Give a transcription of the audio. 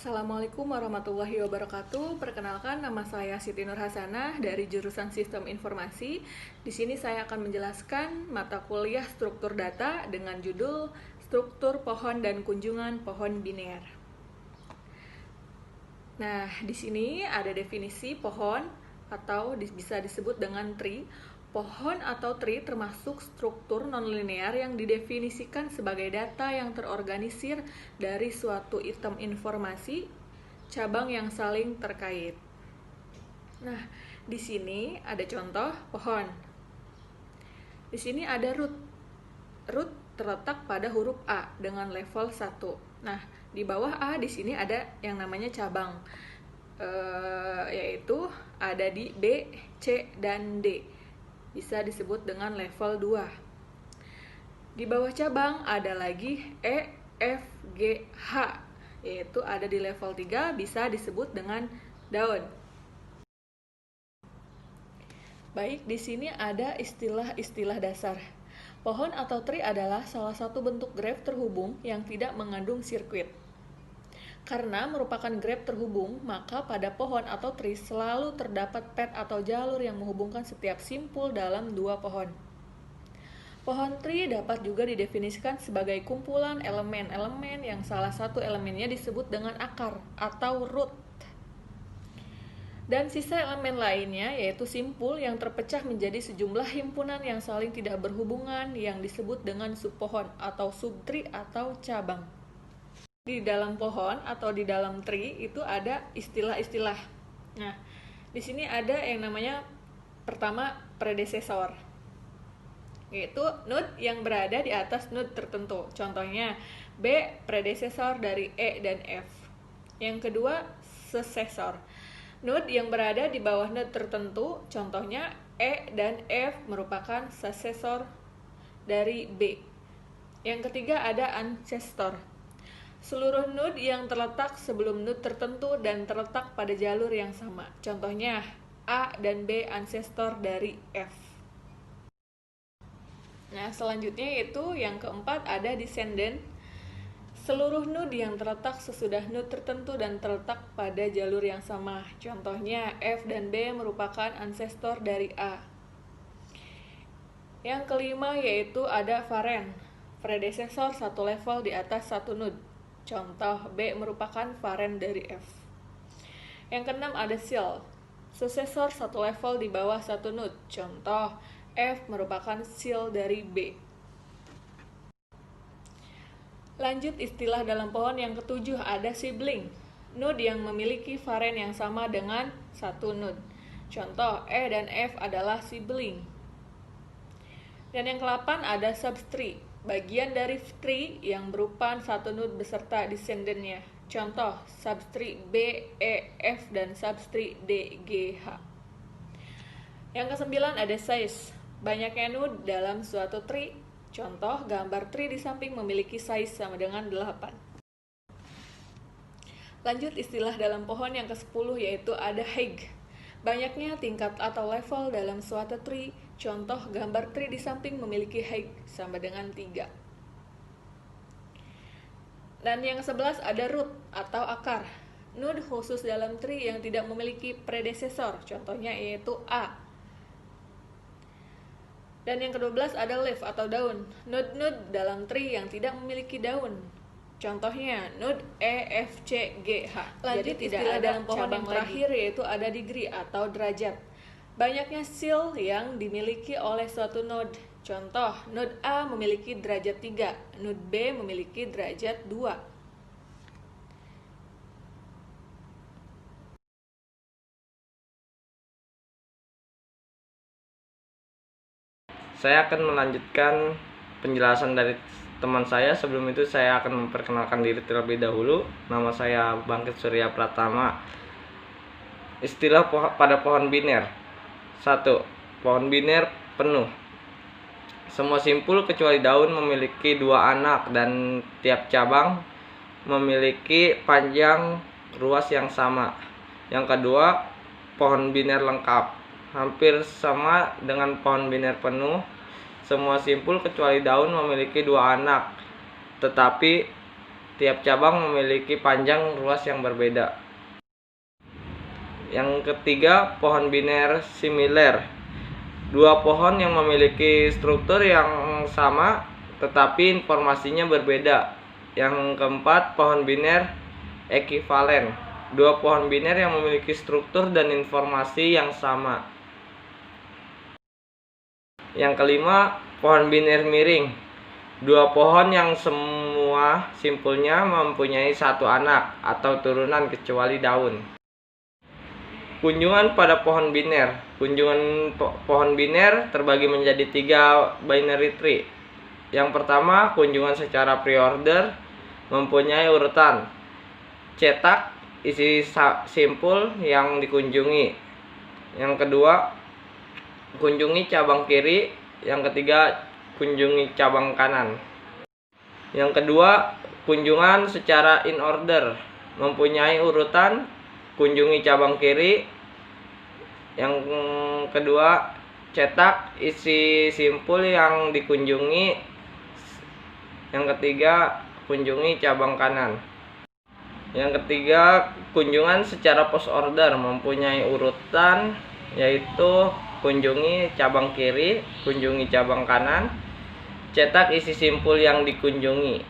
Assalamualaikum warahmatullahi wabarakatuh. Perkenalkan, nama saya Siti Nur Hasanah dari jurusan Sistem Informasi. Di sini saya akan menjelaskan mata kuliah struktur data dengan judul Struktur Pohon dan Kunjungan Pohon Biner. Nah, di sini ada definisi pohon atau bisa disebut dengan tree. Pohon atau tree termasuk struktur nonlinear yang didefinisikan sebagai data yang terorganisir dari suatu item informasi cabang yang saling terkait. Nah, di sini ada contoh pohon. Di sini ada root. Root terletak pada huruf A dengan level 1. Nah, di bawah A di sini ada yang namanya cabang. Yaitu ada di B, C, dan D. Bisa disebut dengan level 2. Di bawah cabang ada lagi E, F, G, H, yaitu ada di level 3, bisa disebut dengan daun. Baik, di sini ada istilah-istilah dasar. Pohon atau tree adalah salah satu bentuk graf terhubung yang tidak mengandung sirkuit. Karena merupakan graf terhubung, maka pada pohon atau tree selalu terdapat path atau jalur yang menghubungkan setiap simpul dalam dua pohon. Pohon tree dapat juga didefinisikan sebagai kumpulan elemen-elemen yang salah satu elemennya disebut dengan akar atau root. Dan sisa elemen lainnya yaitu simpul yang terpecah menjadi sejumlah himpunan yang saling tidak berhubungan yang disebut dengan subpohon atau subtree atau cabang. Di dalam pohon atau di dalam tree itu ada istilah-istilah. Nah, di sini ada yang namanya pertama predecessor, yaitu node yang berada di atas node tertentu. Contohnya B predecessor dari E dan F. Yang kedua successor, node yang berada di bawah node tertentu. Contohnya E dan F merupakan successor dari B. Yang ketiga ada ancestor, seluruh node yang terletak sebelum node tertentu dan terletak pada jalur yang sama. Contohnya A dan B ancestor dari F. Nah, selanjutnya itu yang keempat ada descendant, seluruh node yang terletak sesudah node tertentu dan terletak pada jalur yang sama. Contohnya F dan B merupakan ancestor dari A. Yang kelima yaitu ada varien, predecessor satu level di atas satu node. Contoh B merupakan varien dari F. Yang keenam ada seal, successor satu level di bawah satu node. Contoh F merupakan seal dari B. Lanjut istilah dalam pohon yang ketujuh ada sibling, node yang memiliki varien yang sama dengan satu node. Contoh E dan F adalah sibling. Dan yang ke-8 ada subtree, bagian dari tree yang berupa satu node beserta descendant-nya. Contoh subtree B, E, F, dan subtree D, G, H. Yang ke-9 ada size, banyaknya node dalam suatu tree. Contoh gambar tree di samping memiliki size sama dengan 8. Lanjut istilah dalam pohon yang ke-10 yaitu ada height, banyaknya tingkat atau level dalam suatu tree. Contoh gambar tree di samping memiliki height sama dengan 3. Dan yang ke-11 ada root atau akar, node khusus dalam tree yang tidak memiliki predecessor. Contohnya yaitu A. Dan yang ke-12 ada leaf atau daun, node-node dalam tree yang tidak memiliki daun. Contohnya node E, F, C, G, H. Lanjut jadi tidak ada dalam pohon yang terakhir yaitu ada degree atau derajat, banyaknya seal yang dimiliki oleh suatu node. Contoh node A memiliki derajat 3, node B memiliki derajat 2. Saya akan melanjutkan penjelasan dari teman saya. Sebelum itu saya akan memperkenalkan diri terlebih dahulu. Nama saya Bangkit Surya Pratama. Istilah pada pohon biner. 1. Pohon biner penuh. Semua simpul kecuali daun memiliki 2 anak dan tiap cabang memiliki panjang ruas yang sama. Yang kedua, pohon biner lengkap. Hampir sama dengan pohon biner penuh, semua simpul kecuali daun memiliki 2 anak, tetapi tiap cabang memiliki panjang ruas yang berbeda. Yang ketiga, pohon biner similar. Dua pohon yang memiliki struktur yang sama tetapi informasinya berbeda. Yang keempat, pohon biner ekivalen. Dua pohon biner yang memiliki struktur dan informasi yang sama. Yang kelima, pohon biner miring. Dua pohon yang semua simpulnya mempunyai satu anak atau turunan kecuali daun. Kunjungan pada pohon biner. Kunjungan pohon biner terbagi menjadi 3 binary tree. Yang pertama, kunjungan secara pre-order mempunyai urutan cetak isi simpul yang dikunjungi. Yang kedua, kunjungi cabang kiri. Yang ketiga, kunjungi cabang kanan. Yang kedua, kunjungan secara in order mempunyai urutan kunjungi cabang kiri. Yang kedua, cetak isi simpul yang dikunjungi. Yang ketiga, kunjungi cabang kanan. Yang ketiga, kunjungan secara post order mempunyai urutan, yaitu kunjungi cabang kiri, kunjungi cabang kanan, cetak isi simpul yang dikunjungi.